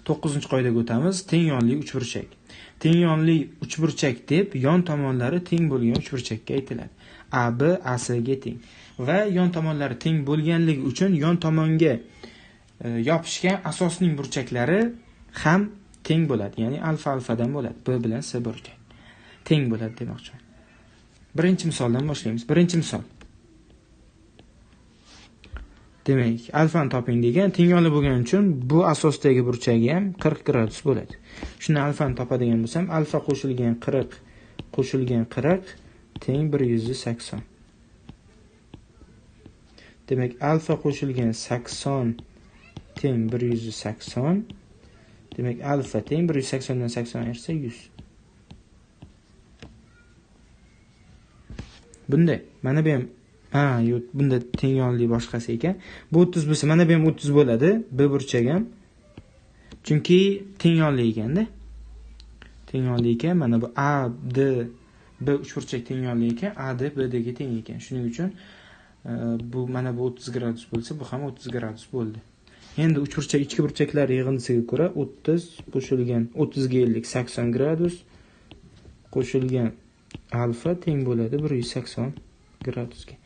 9-qoidaga o'tamiz. Teng yonli uchburchak. Teng yonli uchburchak deb yon tomonlari teng bo'lgan uchburchakka aytiladi. AB ACga teng va yon tomonlari teng bo'lganligi uchun yon tomonga yopishgan asosning burchaklari ham teng bo'ladi. Ya'ni alfa alfadan bo'ladi. B bilan C burchak teng bo'ladi demoqchiman. Birinchi misoldan boshlaymiz. Birinchi misol. Demak, alfani toping degan, teng yonli bo'lgani uchun bu asosdagi burchagi ham 40 gradus bo'ladi. Shuni alfani topadigan bo'lsam, alfa qo'shilgan 40 teng 180. Demak, alfa qo'shilgan 80 teng 180. Demak, alfa teng 180 dan 80 ayirsa 100. Bunda mana bu ham yo'q, bunda teng yonli boshqasi ekan. Bu 30 bo'lsa, mana bu ham 30 bo'ladi. B burchak ham. Chunki teng yonli ekanda. Teng yonli ekan, mana bu A, D, B uchburchak teng yonli ekan, A, D, B, D ga teng ekan. Shuning uchun bu mana bu 30 gradus bo'lsa, bu ham 30 gradus bo'ldi. Endi uchburchak ichki burchaklar yig'indisiga ko'ra 30 qo'shilgan 30 ga 50 80 gradus qo'shilgan alfa teng bo'ladi 180 gradusga.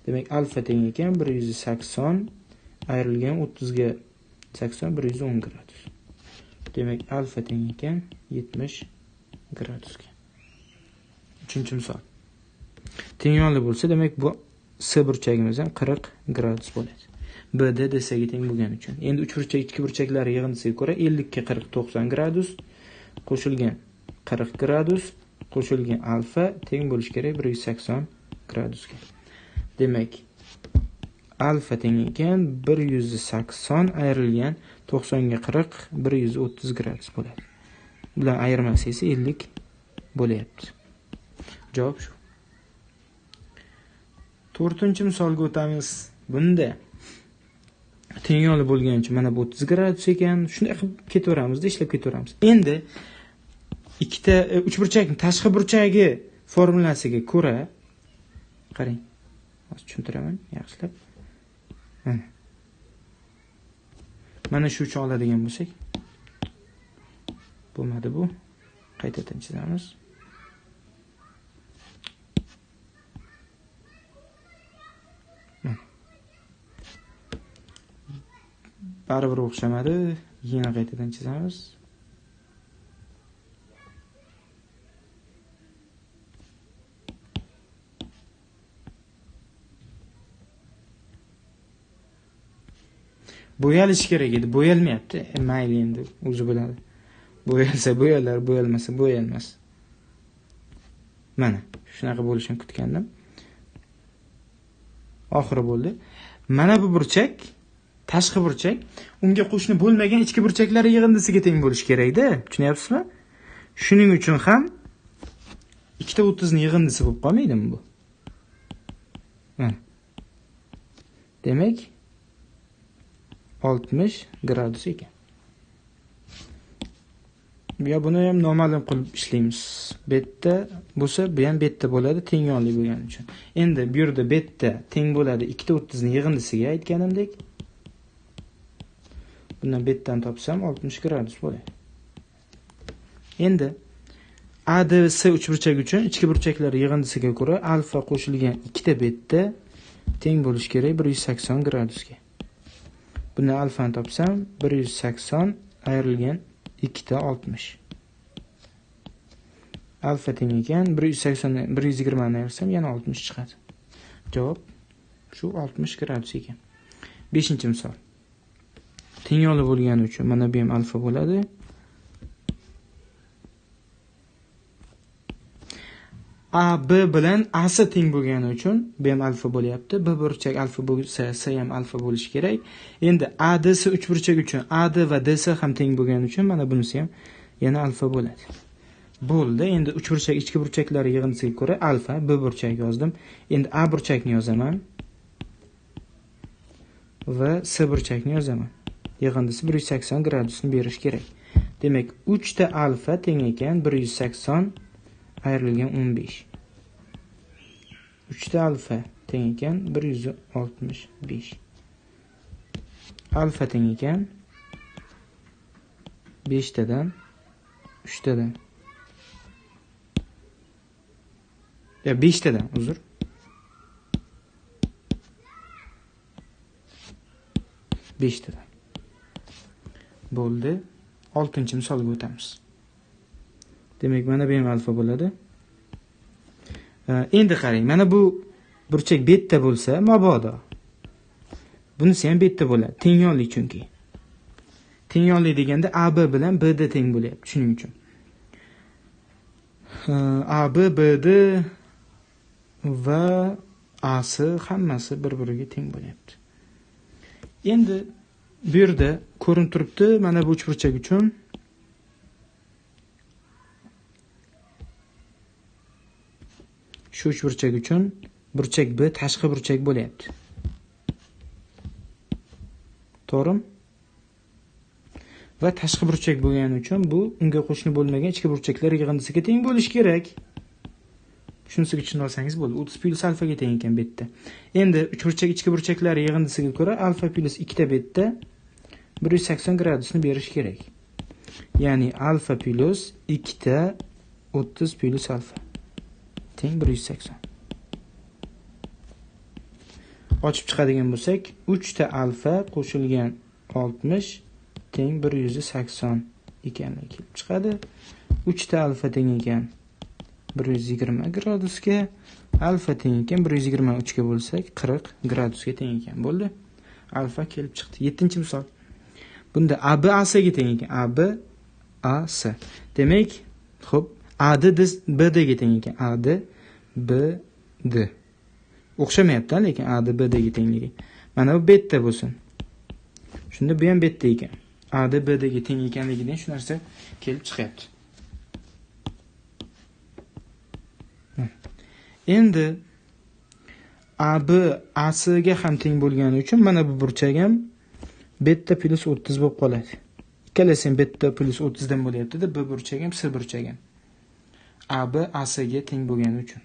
Demak, alfa teng ekan 180 ayrilgan 30 ga 80 110 gradus. Demak, alfa teng ekan 70 gradusga. Uchinchi misol. Teng yonli bo'lsa, demak bu C burchagimiz ham 40 gradus bo'ladi. BD DCga teng bo'lgani uchun. Endi uchburchak ichki burchaklar yig'indisiga ko'ra 50 ga 40 90 gradus qo'shilgan 40 gradus qo'shilgan alfa teng bo'lishi kerak 180 gradusga. Demak, alfa teng ekan 180 ayrilgan 90 ga 40 130 gradus bo'ladi. Bular ayirmasi esa 50 bo'lyapti. Javob shu. 4-misolga o'tamiz. Bunda teng yonli bo'lgani uchun mana bu 30 gradus ekan. Shunday qilib ketaveramizda, ishlab ketaveramiz. Endi ikkita uchburchakning tashqi burchagi formulasiga ko'ra qarang. Hozir tushuntiraman yaxshilab. Mana shu uchun oladigan bo'lsak, bo'lmadi bu. Qaytadan chizamiz. Baribir o'xshamadi. Yana qaytadan chizamiz. Bo'yalish kerak edi, bo'yalmayapti. Mayli endi, o'zi bo'ladi. Bo'yalsa bo'yalar, bo'yalmasa bo'yalmas. Mana, shunaqa bo'lishini kutgandim. Oxiri bo'ldi. Mana bu burchak, tashqi burchak, unga qo'shni bo'lmagan ichki burchaklar yig'indisiga teng bo'lishi kerak-da. Tushunyapsizmi? Shuning uchun ham ikkita 30 ning yig'indisi bo'lib qolmaydimi bu? Mana. Demak, 60 gradus ekan. Ya buni ham noma'lum qilib ishlaymiz. Betda bo'lsa, bu ham betda bo'ladi, teng yonli bo'lgani uchun. Endi bu yerda betda teng bo'ladi ikkita 30 ning yig'indisiga aytganimdek. Bundan betdan topsam 60 gradus bo'ladi. Endi ADC uchburchak uchun ichki burchaklar yig'indisiga ko'ra alfa qo'shilgan ikkita betda teng bo'lishi kerak 180 gradusga. Buni alfani topsam 180 ayrilgan 2 ta 60. Alfa teng ekan 180 dan 120 ni ayirsam yana 60 chiqadi. Javob shu 60 gradus ekan. 5-misol. Teng yonli bo'lgani uchun mana bu ham alfa bo'ladi. A B bilan AC teng bo'lgani uchun B ham alfa bo'lyapti. B burchak alfa bo'lsa, C ham alfa bo'lishi kerak. Endi ADC uchburchak uchun AD va DC ham teng bo'lgani uchun mana bunisi ham yana alfa bo'ladi. Bo'ldi. Endi uchburchak ichki burchaklari yig'indisiga ko'ra alfa, B burchak yozdim. Endi A burchakni yozaman va C burchakni yozaman. Yig'indisi 180 gradusni berish kerak. Demak, 3 ta alfa teng ekan 180 ayrilgan 15. 3 ta alfa teng ekan 165. Alfa teng ekan 5 tadan 3 tadan. Ya 5 tadan, uzr. Beshtadan. Bo'ldi. 6-misolga o'tamiz. Demak, mana bu ham alfa bo'ladi. Endi qarang, mana bu burchak betta bo'lsa, mabodo. Bunisi ham betta bo'ladi. Tengyonli chunki. Tengyonli deganda AB bilan BD teng bo'lyapti, shuning uchun. AB, BD va AC hammasi bir-biriga teng bo'lyapti. Endi bu yerda ko'rinib turibdi, mana bu uchburchak uchun shu uchburchak uchun burchak B tashqi burchak bo'lyapti. To'g'rimi? Va tashqi burchak bo'lgani uchun bu unga qo'shni bo'lmagan ichki burchaklar yig'indisiga teng bo'lishi kerak. Shunisiga tushunib olsangiz bo'ldi. 30 plus alfaga teng ekan betda. Endi uchburchak ichki burchaklar yig'indisiga ko'ra alfa plus 2 ta betda 180 gradusni berish kerak. Ya'ni alfa plus 2 ta 30 plus alfa teng 180. Ochib chiqadigan bo'lsak, 3 ta alfa qo'shilgan 60 teng 180 ekanligi kelib chiqadi. 3 ta alfa teng ekan 120 gradusga, alfa teng ekan 123 ga bo'lsak 40 gradusga teng ekan. Bo'ldi. Alfa kelib chiqdi. 7-misol. Bunda AB AC ga teng ekan. AB AC. Demak, xo'p, AD BD ga teng ekan. AD BD. O'xshamayapti, lekin AD BD ga tengligi. Mana bu betta bo'lsin. Shunda bu ham betta ekan. AD BD ga teng ekanligidan shu narsa kelib chiqyapti. Endi AB AC ga ham teng bo'lgani uchun mana bu burchak ham betta plus 30 bo'lib qoladi. Ikkalasi ham betta plus 30 dan bo'lyapti-da, B burchak ham C burchak ham. AB AC ga teng bo'lgani uchun.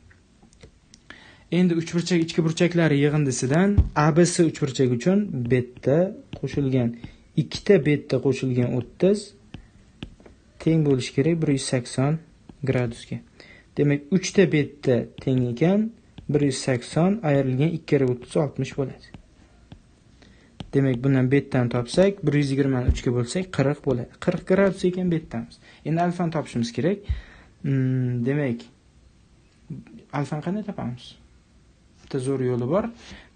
Endi uchburchak ichki burchaklari yig'indisidan ABC uchburchak uchun betta qo'shilgan 2 ta betta qo'shilgan 30 teng bo'lishi kerak 180 gradusga. Demak, 3 ta betta teng ekan 180 ayrilgan 2 kere 30 60 bo'ladi. Demak, bundan bettani topsak 120 ni 3 ga bo'lsak 40 bo'ladi. 40 gradus ekan bettamiz. Endi alfani topishimiz kerak. Demak, alfani qanday topamiz? Bitta zo'r yo'li bor.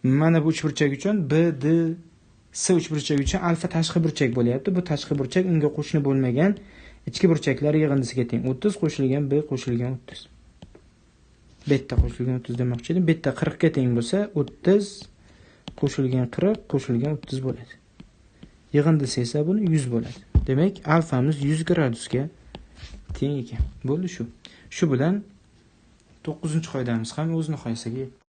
Mana bu uchburchak uchun BD C uchburchak uchun alfa tashqi burchak bo'lyapti. Bu tashqi burchak unga qo'shni bo'lmagan ichki burchaklar yig'indisiga teng. 30 qo'shilgan B qo'shilgan 30. Betta qo'shilgan 30 demoqchi edim. Betta 40 ga teng bo'lsa, 30 qo'shilgan 40 qo'shilgan 30 bo'ladi. Yig'indisi esa buni 100 bo'ladi. Demak, alfamiz 100 gradusga teng ekan. Bo'ldi shu. Shu bilan 9-qoidamiz ham o'z nihoyasiga yetdi.